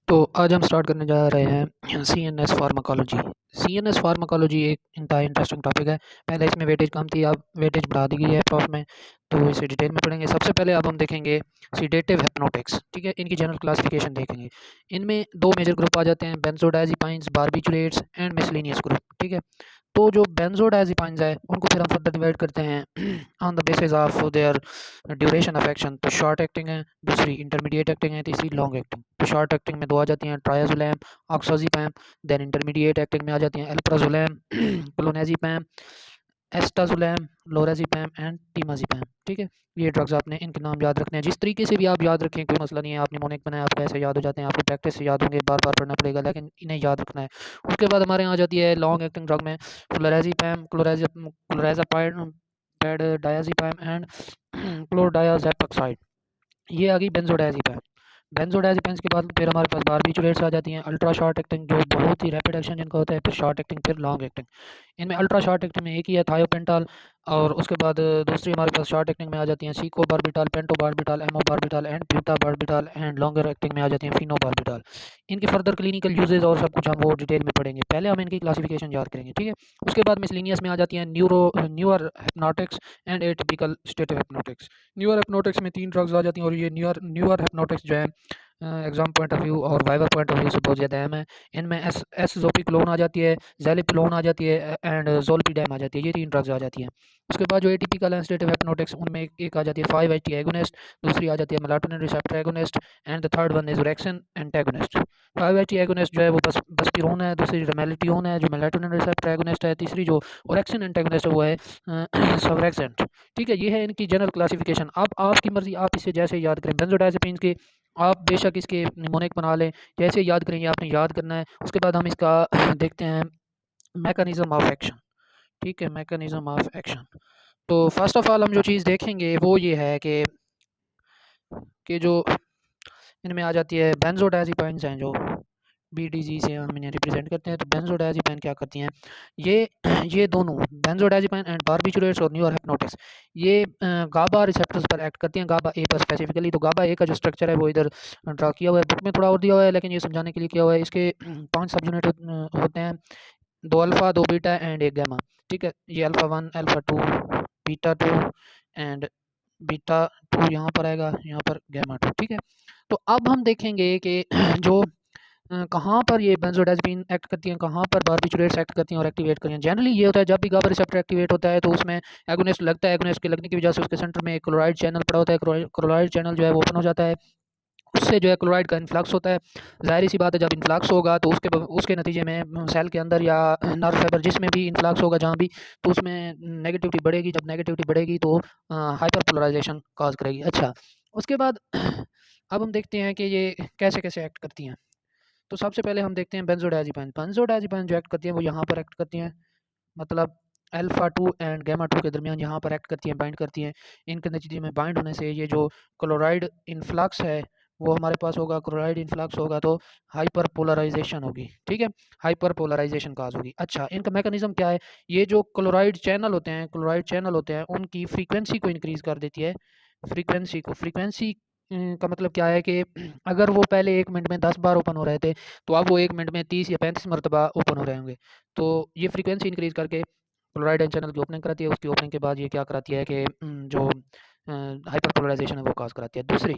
तो आज हम स्टार्ट करने जा रहे हैं सीएनएस फार्माकोलॉजी। सीएनएस फार्माकोलॉजी एक इंतहाई इंटरेस्टिंग टॉपिक है। पहले इसमें वेटेज कम थी, अब वेटेज बढ़ा दी गई है प्रॉफ में, तो इसे डिटेल में पढ़ेंगे। सबसे पहले अब हम देखेंगे सीडेटिव हिप्नोटिक्स, ठीक है। इनकी जनरल क्लासिफिकेशन देखेंगे। इनमें दो मेजर ग्रुप आ जाते हैं, बेंजोडाइज़ेपाइन्स, बारबिचुरेट्स एंड मिसलेनियस ग्रुप, ठीक है। तो जो बेंजोडाइज़ेपाइन्स है उनको फिर हम फर्दर डिवाइड करते हैं on the basis of their duration of action. तो शॉर्ट एक्टिंग है, दूसरी इंटरमीडिएट एक्टिंग है, तीसरी लॉन्ग एक्टिंग। तो शॉर्ट एक्टिंग में दो आ जाती हैं, ट्रायाजुलैम, ऑक्साजिपैम। देन इंटरमीडिएट एक्टिंग में आ जाती हैं अल्प्राजोलैम, क्लोनाजिपैम, एस्टाजुलैम, लोराजिपैम एंड टीमाजिपैम, ठीक है। ये ड्रग्स आपने इनके नाम याद रखने हैं, जिस तरीके से भी आप याद रखें कोई मसला नहीं है। आपने मोनिक बनाया, आपको ऐसे याद हो जाते हैं, आपको प्रैक्टिस से याद होंगे, बार बार पढ़ना पड़ेगा, लेकिन इन्हें याद रखना है। उसके बाद हमारे यहाँ आ जाती है लॉन्ग एक्टिंग ड्रग में फ्लोराजिपैम, क्लोराजापाइन, डायाजिपैम एंड क्लोरडायाजेपाक्साइड। ये आ गई बेंजोडाइज़ेपाम। बेंजोडाइज़ेपाम्स के बाद फिर हमारे पास बारबिचुरेट्स आ जाती हैं, अल्ट्रा शॉर्ट एक्टिंग, जो बहुत ही रैपिड एक्शन जिनका होता है, फिर शॉर्ट एक्टिंग, फिर लॉन्ग एक्टिंग। इनमें अल्ट्रा शॉर्ट एक्टिंग में एक ही है, थायोपेंटाल। और उसके बाद दूसरी हमारे पास शॉर्ट एक्टिंग में आ जाती हैं सीकोबार्बिटाल, पेंटोबार्बिटाल, एमोबार्बिटाल एंड ब्यूटाबार्बिटाल। एंड लॉन्गर एक्टिंग में आ जाती हैं फिनोबार्बिटाल। इनकी फर्दर क्लिनिकल यूजेज और सब कुछ हम वो डिटेल में पढ़ेंगे। पहले हम इनकी क्लासिफिकेशन याद करेंगे, ठीक है। उसके बाद मिसलिनियस में आ जाती हैं newer hypnotics and atypical stative hypnotics. Newer hypnotics में तीन ड्रग्स आ जाती हैं, और ये न्यूअर हिप्नोटिक्स जो है एग्जाम पॉइंट ऑफ व्यू और वाइवा पॉइंट ऑफ व्यू से बहुत ज़्यादा अहम है। इनमें एस जोपिक्लोन आ जाती है, ज़ैलिप्लोन आ जाती है एंड ज़ोलपीडेम आ जाती है। ये तीन ड्रग्स आ जाती हैं। उसके बाद जो एटीपिकल एंड हिप्नोटिक्स, उनमें एक आ जाती है 5-HT एगोनिस्ट, दूसरी आ जाती है melatonin receptor agonist and the third one is orexin antagonist. 5-HT agonist जो है वो बसपिरोन है, दूसरी रेमेलिटियोन है जो मेलाटोनिन रिसेप्टर एगोनिस्ट है, तीसरी जो ओरेक्सिन एंटागोनिस्ट है वो है सवरेक्सेंट, ठीक है। ये है इनकी जनरल क्लासिफिकेशन। अब आपकी मर्जी, आप इसे जैसे याद करें। बेंजोडाइज़ेपिन्स के आप बेशक इसके निमोनिक बना लें, जैसे याद करेंगे आपने याद करना है। उसके बाद हम इसका देखते हैं मैकेनिज्म ऑफ एक्शन, ठीक है। मैकेनिज्म ऑफ एक्शन, तो फर्स्ट ऑफ ऑल हम जो चीज़ देखेंगे वो ये है कि जो इनमें आ जाती है बेंजोडाइज़ेपाइन्स हैं, जो बीडीजी से हम इन्हें रिप्रेजेंट करते हैं। तो बेंजोडाइज़ेपाइन क्या करती हैं, ये ये दोनों बेंजोडाइज़ेपाइन एंड बारबिचुरेट्स और न्यूअर हिप्नोटिक्स, ये गाबा रिसेप्टर्स पर एक्ट करती हैं, गाबा ए पर स्पेसिफिकली। तो गाबा ए का जो स्ट्रक्चर है वो इधर ड्रा किया हुआ है, बुक में थोड़ा और दिया हुआ है, लेकिन ये समझाने के लिए किया हुआ है। इसके 5 सब यूनिट होते हैं, 2 अल्फ़ा, 2 बीटा एंड 1 गामा, ठीक है। ये alpha 1, alpha 2, beta 2 and beta 2 यहाँ पर आएगा, यहाँ पर गामा 2, ठीक है। तो अब हम देखेंगे कि जो कहाँ पर ये बेंजोडाइज़ेपिन एक्ट करती हैं, कहाँ पर बारबिचुरेट्स एक्ट करती हैं और एक्टिवेट करती हैं। जनरली ये होता है, जब भी गाबा रिसेप्टर एक्टिवेट होता है तो उसमें एगोनिस्ट लगता है, एगोनिस्ट के लगने की वजह से उसके सेंटर में एक क्लोराइड चैनल पड़ा होता है। क्लोराइड चैनल जो है वो ओपन हो जाता है, उससे जो है क्लोराइड का इन्फ्लक्स होता है। ज़ाहिर सी बात है, जब इन्फ्लक्स होगा तो उसके नतीजे में सेल के अंदर या नर्व फाइबर जिसमें भी इन्फ्लक्स होगा जहाँ भी, तो उसमें नेगेटिविटी बढ़ेगी। जब नेगेटिविटी बढ़ेगी तो हाइपर पोलराइजेशन काज करेगी। अच्छा, उसके बाद अब हम देखते हैं कि ये कैसे कैसे एक्ट करती हैं। तो सबसे पहले हम देखते हैं बेंजोडाइज़ेपाइन। बेंजोडाइज़ेपाइन जो एक्ट करती हैं वो यहाँ पर एक्ट करती हैं, मतलब अल्फ़ा 2 एंड गामा 2 के दरमियान यहाँ पर एक्ट करती हैं, बाइंड करती हैं। इनके नतीजे में बाइंड होने से ये जो क्लोराइड इन्फ्लक्स है वो हमारे पास होगा। क्लोराइड इन्फ्लक्स होगा तो हाइपर पोलराइजेशन होगी, ठीक है। हाइपर पोलराइजेशन काज होगी। अच्छा, इनका मैकेनिज्म क्या है, ये जो क्लोराइड चैनल होते हैं उनकी फ्रीक्वेंसी को इंक्रीज़ कर देती है। फ्रीक्वेंसी का मतलब क्या है कि अगर वो पहले 1 मिनट में 10 बार ओपन हो रहे थे, तो अब वो 1 मिनट में 30 या 35 मरतबा ओपन हो रहे होंगे। तो ये फ्रीक्वेंसी इंक्रीज़ करके क्लोराइड एन चैनल की ओपनिंग कराती है। उसकी ओपनिंग के बाद ये क्या कराती है कि जो हाइपर पोलराइजेशन है वो काज कराती है। दूसरी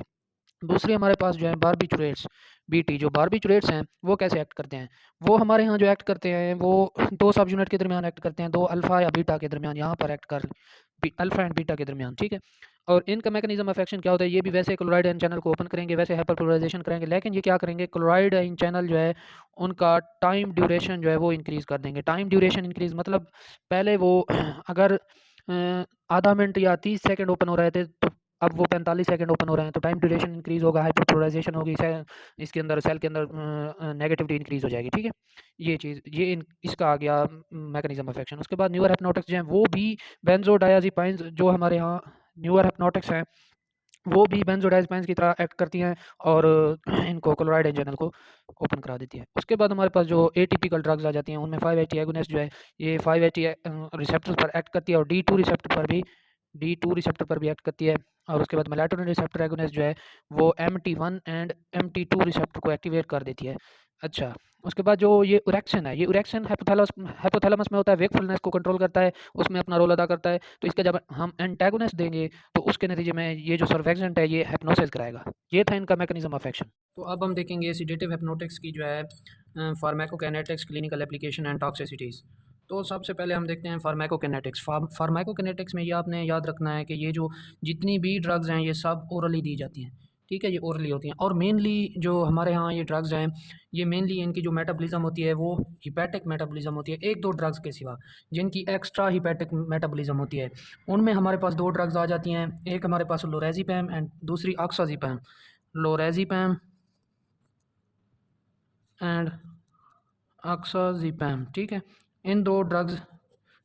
दूसरी हमारे पास जो है बारबिचुरेट्स, बीटी। जो बारबिचुरेट्स हैं वो कैसे एक्ट करते हैं, वो हमारे यहाँ जो एक्ट करते हैं वो 2 सब यूनिट के दरमियान एक्ट करते हैं, 2 अल्फ़ा या बीटा के दरमियान, यहाँ पर एक्ट कर अल्फ़ा एंड बीटा के दरमियान, ठीक है। और इनका मैकेनिज्म ऑफ एक्शन क्या होता है, ये भी वैसे क्लोराइड आयन चैनल को ओपन करेंगे, वैसे हाइपर पोलराइजेशन करेंगे, लेकिन ये क्या करेंगे, क्लोराइड आयन चैनल जो है उनका टाइम ड्यूरेशन जो है वो इंक्रीज़ कर देंगे। टाइम ड्यूरेशन इंक्रीज़ मतलब पहले वो अगर आधा मिनट या 30 सेकंड ओपन हो रहे थे, तो अब वो 45 सेकंड ओपन हो रहे हैं। तो टाइम ड्यूरेशन इंक्रीज़ होगा, हाइपर पोलराइजेशन होगी, इसके अंदर सेल के अंदर नेगेटिविटी इंक्रीज़ हो जाएगी, ठीक है। ये चीज़ इसका आ गया मैकेनिज्म ऑफ एक्शन। उसके बाद न्यूअर हिप्नोटिक्स जो हैं वो भी बेंजोडायाज़ेपाइन्स, जो हमारे यहाँ न्यूअर हिप्नोटिक्स हैं वो भी बेंजोडाइज़ेपाइन्स की तरह एक्ट करती हैं और इनको क्लोराइड एन चैनल को ओपन करा देती है। उसके बाद हमारे पास जो एटिपिकल ड्रग्स आ जाती हैं, उनमें 5-HT एगोनिस्ट जो है, ये 5-HT रिसेप्टर पर एक्ट करती है और D2 रिसेप्टर पर भी D2 रिसेप्टर पर भी एक्ट करती है। और उसके बाद मेलाटोनिन रिसेप्टर एगोनिस्ट जो है वो MT1 एंड MT2 रिसेप्टर को एक्टिवेट कर देती है। अच्छा, उसके बाद जो ये उरेक्शन है, ये उरेक्शन हाइपोथैलेमस में होता है, वेकफुलनेस को कंट्रोल करता है, उसमें अपना रोल अदा करता है। तो इसका जब हम एंटागोनिस्ट देंगे तो उसके नतीजे में ये जो सर्फेक्टेंट है ये हिप्नोसिस कराएगा। ये था इनका मैकेनिज्म ऑफ एक्शन। तो अब हम देखेंगे सीडेटिव हिप्नोटिक्स की जो है फार्माकोकाइनेटिक्स, क्लिनिकल एप्लीकेशन एंड टॉक्सिसिटीज़। तो सबसे पहले हम देखते हैं फार्माकोकाइनेटिक्स। फार्माकोकाइनेटिक्स में ये आपने याद रखना है कि ये जो जितनी भी ड्रग्स हैं ये सब ओरली दी जाती हैं, ठीक है, ये ओरली होती हैं। और मेनली जो हमारे यहाँ ये ड्रग्स हैं ये मेनली इनकी जो मेटाबॉलिज्म होती है वो हिपैटिक मेटाबॉलिज्म होती है, एक दो ड्रग्स के सिवा जिनकी एक्स्ट्रा हिपैटिक मेटाबॉलिज्म होती है उनमें हमारे पास दो ड्रग्स आ जाती हैं। एक हमारे पास लोरेज़ेपैम एंड दूसरी ऑक्साज़ेपैम। लोरेज़ेपैम एंड ऑक्साज़ेपैम, ठीक है। इन दो ड्रग्स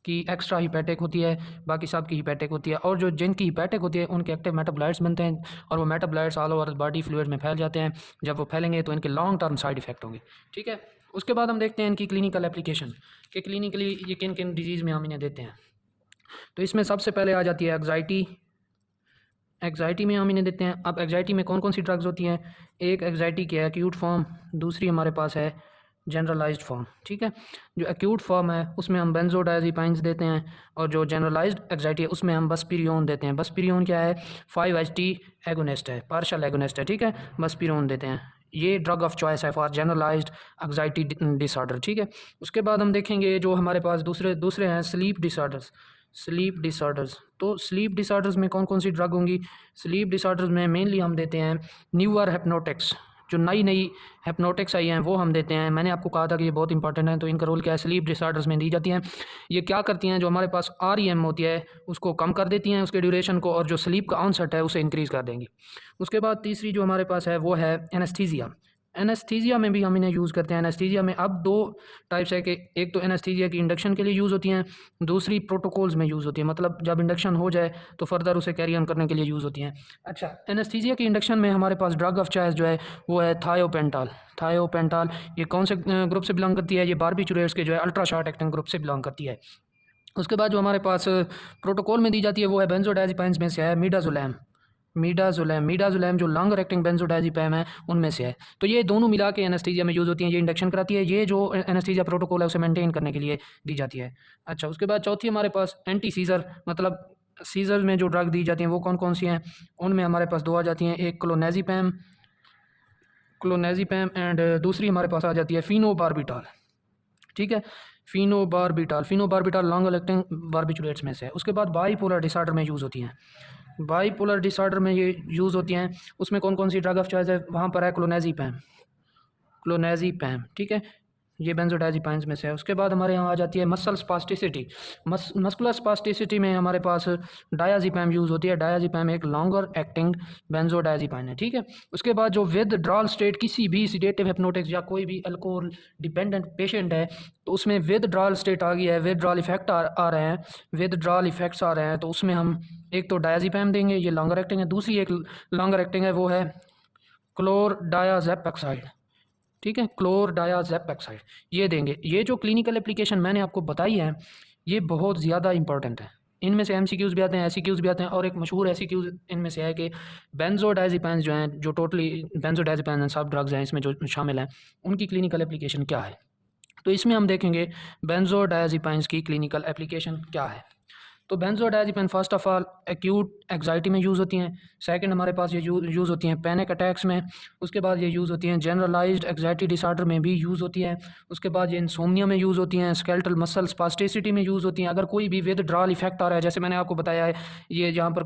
की एक्स्ट्रा हिपैटिक होती है, बाकी सब की हिपैटिक होती है। और जो जिनकी हिपैटिक होती है उनके एक्टिव मेटाबोलाइट्स बनते हैं और वो metabolites all over body fluid में फैल जाते हैं। जब वो फैलेंगे तो इनके लॉन्ग टर्म साइड इफेक्ट होंगे, ठीक है। उसके बाद हम देखते हैं इनकी क्लिनिकल एप्लीकेशन कि क्लिनिकली ये किन किन डिजीज़ में हम इन्हें देते हैं। तो इसमें सबसे पहले आ जाती है एग्जाइटी। एग्जाइटी में हम इन्हें देते हैं। अब एग्जाइटी में कौन कौन सी ड्रग्स होती हैं? एक एग्जाइटी की है एक्यूट फॉर्म, दूसरी हमारे पास है जनरलाइज्ड फॉर्म, ठीक है। जो एक्यूट फॉर्म है उसमें हम बेंजोडायज़ेपाइंस देते हैं और जो जनरलाइज्ड एग्जाइटी है उसमें हम बसपीरियोन देते हैं। बसपीरियोन क्या है? 5-HT एगोनिस्ट है, पार्शियल एगोनिस्ट है, ठीक है। बसपीरियोन देते हैं। ये ड्रग ऑफ चॉइस है फॉर जनरलाइज्ड एग्जाइटी डिसऑर्डर, ठीक है। उसके बाद हम देखेंगे जो हमारे पास दूसरे दूसरे हैं स्लीप डिसऑर्डर्स। स्लीप डिसऑर्डर्स, तो स्लीप डिसऑर्डर्स में कौन कौन सी ड्रग होंगी? स्लीप डिसऑर्डर्स में मेनली हम देते हैं न्यूअर हिप्नोटिक्स। जो नई नई हिप्नोटिक्स आई हैं वो हम देते हैं। मैंने आपको कहा था कि ये बहुत इंपॉर्टेंट है। तो इनका रोल क्या है? स्लीप डिसऑर्डर्स में दी जाती हैं। ये क्या करती हैं? जो हमारे पास REM होती है उसको कम कर देती हैं, उसके ड्यूरेशन को, और जो स्लीप का ऑनसेट है उसे इंक्रीज़ कर देंगी। उसके बाद तीसरी जो हमारे पास है वो है एनेस्थीसिया। एनेस्थीसिया में भी हम इन्हें यूज़ करते हैं। एनेस्थीसिया में अब दो टाइप्स है कि एक तो एनेस्थीसिया की इंडक्शन के लिए यूज़ होती हैं, दूसरी प्रोटोकॉल्स में यूज़ होती है, मतलब जब इंडक्शन हो जाए तो फर्दर उसे कैरी ऑन करने के लिए यूज़ होती हैं। अच्छा, एनेस्थीसिया की इंडक्शन में हमारे पास ड्रग ऑफ चॉइस जो है वो है थायोपेंटाल। थायोपेंटाल ये कौन से ग्रुप से बिलोंग करती है? ये बारबिचुरेट्स के जो है अल्ट्रा शॉर्ट एक्टिंग ग्रुप से बिलोंग करती है। उसके बाद जो हमारे पास प्रोटोकॉल में दी जाती है वो है बेंजोडायज़ेपाइंस में से है मिडाज़ोलैम। मिडाज़ोलैम जो लॉन्गर एक्टिंग बेंजोडायज़ेपाम है उनमें से है। तो ये दोनों मिला के एनेस्थीसिया में यूज़ होती हैं। ये इंडक्शन कराती है, ये जो एनेस्थीसिया प्रोटोकॉल है उसे मेंटेन करने के लिए दी जाती है। अच्छा, उसके बाद चौथी हमारे पास एंटी सीज़र, मतलब सीज़र में जो ड्रग दी जाती हैं वो कौन कौन सी हैं? उनमें हमारे पास दो आ जाती हैं, एक क्लोनेज़ेपैम एंड दूसरी हमारे पास आ जाती है फिनोबार्बिटॉल, ठीक है। फिनोबार्बिटॉल लॉन्ग एक्टिंग बारबिचुरेट्स में से है। उसके बाद बाईपोलर डिसऑर्डर में यूज़ होती हैं। बाईपोलर डिसऑर्डर में ये यूज़ होती हैं। उसमें कौन कौन सी ड्रग ऑफ चॉइस है? वहाँ पर है क्लोनेज़ेपैम, ठीक है। ये बेंजोडायज़ेपाइंस में से है। उसके बाद हमारे यहाँ आ जाती है मसल स्पास्टिसिटी। मस्कुलर स्पास्टिसिटी में हमारे पास डायाज़ेपैम यूज़ होती है। डायाज़ेपैम एक लॉन्गर एक्टिंग बेंजोडायज़ेपाइन है, ठीक है। उसके बाद जो विथड्रॉल स्टेट किसी भी सीडेटिव हिप्नोटिक्स या कोई भी अल्कोहल डिपेंडेंट पेशेंट है तो उसमें विथड्रॉल स्टेट आ गई है, विथड्रॉल इफेक्ट आ रहे हैं, विथड्रॉल इफेक्ट्स आ रहे हैं, तो उसमें हम एक तो डायाज़ेपैम देंगे, ये लॉन्गर एक्टिंग है। दूसरी एक लॉन्गर एक्टिंग है वो है क्लोरडायाज़ेपेक्साइड, ठीक है, क्लोरडायाज़ेपेक्साइड, ये देंगे। ये जो क्लिनिकल एप्लीकेशन मैंने आपको बताई है ये बहुत ज़्यादा इंपॉर्टेंट है। इनमें से MCQs भी आते हैं, SCQs भी आते हैं। और एक मशहूर SCQs इनमें से है कि बेंजोडायज़ेपाइंस जो हैं, जो टोटली बेंजोडायज़ेपाइंस सब ड्रग्स हैं इसमें जो शामिल हैं, उनकी क्लिनिकल एप्लीकेशन क्या है? तो इसमें हम देखेंगे बेंजोडायज़ेपाइंस की क्लिनिकल एप्लीकेशन क्या है। तो benzodiazepine first of all acute anxiety में यूज़ होती हैं। सेकंड हमारे पास ये यूज़ होती हैं पैनिक अटैक्स में। उसके बाद ये यूज़ होती हैं जनरलाइज्ड एग्जाइटी डिसऑर्डर में भी यूज़ होती हैं। उसके बाद ये इंसोम्निया में यूज़ होती हैं, स्केलेटल मसल स्पास्टिसिटी में यूज़ होती हैं। अगर कोई भी विथड्रॉल इफेक्ट आ रहा है, जैसे मैंने आपको बताया है ये जहाँ पर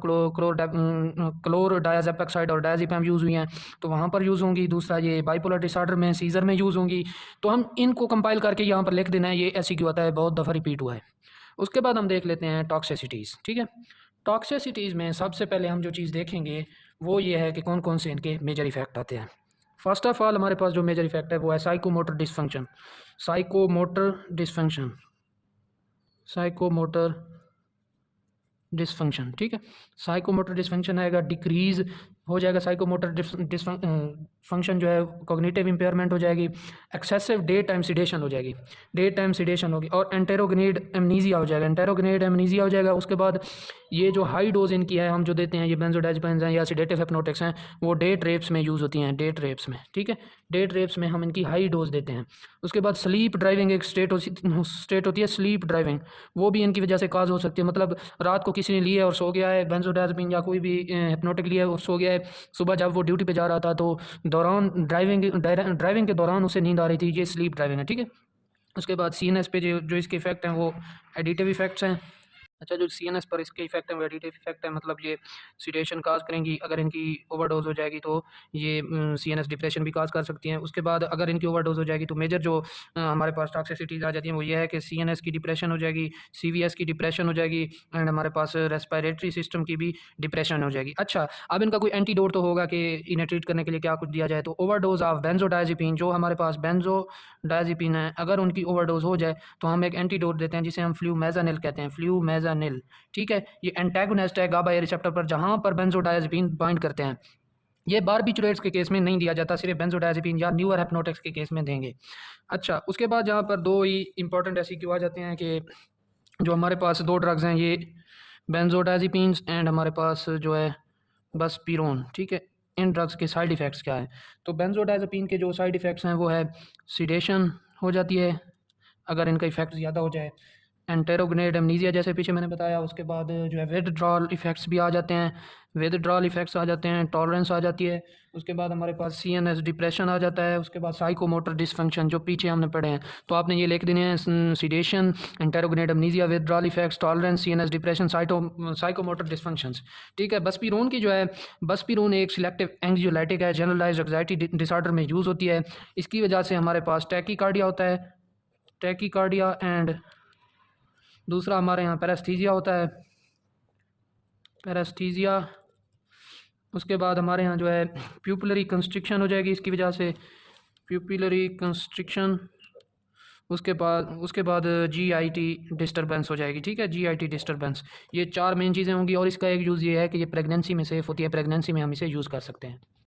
क्लोरडायाज़ेपेक्साइड और डायज़ेपैम यूज़ हुई हैं तो वहाँ पर यूज़ होंगी। दूसरा ये बाइपोलर डिसऑर्डर में, सीज़र में यूज़ होंगी। तो हम इनको कंपाइल करके यहाँ पर लिख देना है, ये SCQ आता है, बहुत दफ़ा रिपीट हुआ है। उसके बाद हम देख लेते हैं टॉक्सिसिटीज़, ठीक है। टॉक्सिसिटीज़ में सबसे पहले हम जो चीज़ देखेंगे वो ये है कि कौन कौन से इनके मेजर इफ़ेक्ट आते हैं। फर्स्ट ऑफ ऑल हमारे पास जो मेजर इफ़ेक्ट है वो है साइकोमोटर डिसफंक्शन। साइकोमोटर डिसफंक्शन, ठीक है। साइकोमोटर डिसफंक्शन आएगा, डिक्रीज़ हो जाएगा साइकोमोटर फंक्शन जो है, कॉग्निटिव इम्पेयरमेंट हो जाएगी, एक्सेसिव डे टाइम सिडेशन हो जाएगी, डे टाइम सिडेशन होगी, और एंटेरोगनेड एमनीजिया हो जाएगा, एंटेरोगनेड एमनीजिया हो जाएगा। उसके बाद ये जो हाई डोज इनकी है हम जो देते हैं, ये बेंजोडाइज़ेपिन्स हैं या सिडेटिव हिप्नोटिक्स हैं, वो डेट रेप्स में यूज़ होती हैं, डेट रेप्स में, ठीक है, डेट रेप्स में हम इनकी हाई डोज देते हैं। उसके बाद स्लीप ड्राइविंग एक स्टेट होती है, स्लीप ड्राइविंग, वो भी इनकी वजह से काज हो सकती है। मतलब रात को किसी ने लिया और सो गया है बेंजोडाइज़ेपिन या कोई भी हिप्नोटिक लिया और सो गया है, सुबह जब वो ड्यूटी पे जा रहा था तो दौरान ड्राइविंग के दौरान उसे नींद आ रही थी, ये स्लीप ड्राइविंग है, ठीक है। उसके बाद सीएनएस पे जो इसके इफेक्ट हैं वो एडिटिव इफेक्ट्स हैं। अच्छा, जो सीएनएस पर इसके इफेक्ट हैं वो एडिटिव इफेक्ट है, मतलब ये सिडेशन काज करेंगी। अगर इनकी ओवरडोज हो जाएगी तो ये सीएनएस डिप्रेशन भी काज कर सकती हैं। उसके बाद अगर इनकी ओवरडोज हो जाएगी तो मेजर जो हमारे पास टॉक्सिसिटीज आ जाती हैं वो ये है कि सीएनएस की डिप्रेशन हो जाएगी, सीवीएस की डिप्रेशन हो जाएगी, एंड हमारे पास रेस्पिरेटरी सिस्टम की भी डिप्रेशन हो जाएगी। अच्छा, अब इनका कोई एंटीडोट तो होगा कि इन्हें ट्रीट करने के लिए क्या कुछ दिया जाए। तो ओवरडोज ऑफ बेंजोडाइज़ेपिन, जो हमारे पास बेंजोडाइज़ेपिन है, अगर उनकी ओवरडोज हो जाए तो हम एक एंटीडोट देते हैं जिसे हम फ्लूमेज़ानिल कहते हैं, फ्लूमेज़ानिल, ठीक है। ये एंटागोनिस्ट है गाबा ए रिसेप्टर पर, जहाँ पर बेंजोडाइज़ेपिन बाइंड करते हैं। ये बारबिचुरेट्स के केस में नहीं दिया जाता, सिर्फ बेंजोडाइज़ेपिन या न्यूअर हिप्नोटिक्स के केस में देंगे। अच्छा, उसके बाद जहाँ पर दो ही इंपॉर्टेंट ऐसी क्यों आ जाते हैं कि जो हमारे पास दो ड्रग्स हैं, ये बेंजोडाइज़ेपिन्स एंड हमारे पास जो है बसपीरोन, ठीक है। इन ड्रग्स के साइड इफ़ेक्ट्स क्या है? तो बेंजोडाइज़ेपिन के जो साइड इफ़ेक्ट्स हैं वो है सिडेशन हो जाती है अगर इनका इफ़ेक्ट ज़्यादा हो जाए, एंटेरोगनेड एमनीजिया जैसे पीछे मैंने बताया। उसके बाद जो है विदड्रॉल इफ़ेक्ट्स भी आ जाते हैं, विदड्रॉल इफ़ेक्ट्स आ जाते हैं, टॉलरेंस आ जाती है। उसके बाद हमारे पास सीएनएस डिप्रेशन आ जाता है। उसके बाद साइकोमोटर डिसफंक्शन जो पीछे हमने पढ़े हैं, तो आपने ये लिख देने हैं, sedation, anterograde amnesia, withdrawal effects, tolerance, CNS depression, psychomotor dysfunctions, ठीक है। बसपीरोन की जो है, बसपीरोन एक सिलेक्टिव एंग्जियोलाइटिक है, जनरलाइज्ड एंग्जाइटी डिसऑर्डर में यूज़ होती है। इसकी वजह से हमारे पास टैकीकार्डिया होता है, टैकीकार्डिया, एंड दूसरा हमारे यहाँ पैरास्थीजिया होता है, पैरास्थीजिया। उसके बाद हमारे यहाँ जो है प्यूपिलरी कंस्ट्रिक्शन हो जाएगी इसकी वजह से, प्यूपिलरी कंस्ट्रिक्शन। उसके बाद जीआईटी डिस्टर्बेंस हो जाएगी, ठीक है, जीआईटी डिस्टर्बेंस। ये चार मेन चीज़ें होंगी, और इसका एक यूज़ ये है कि ये प्रेगनेंसी में सेफ़ होती है, प्रेगनेंसी में हम इसे यूज़ कर सकते हैं।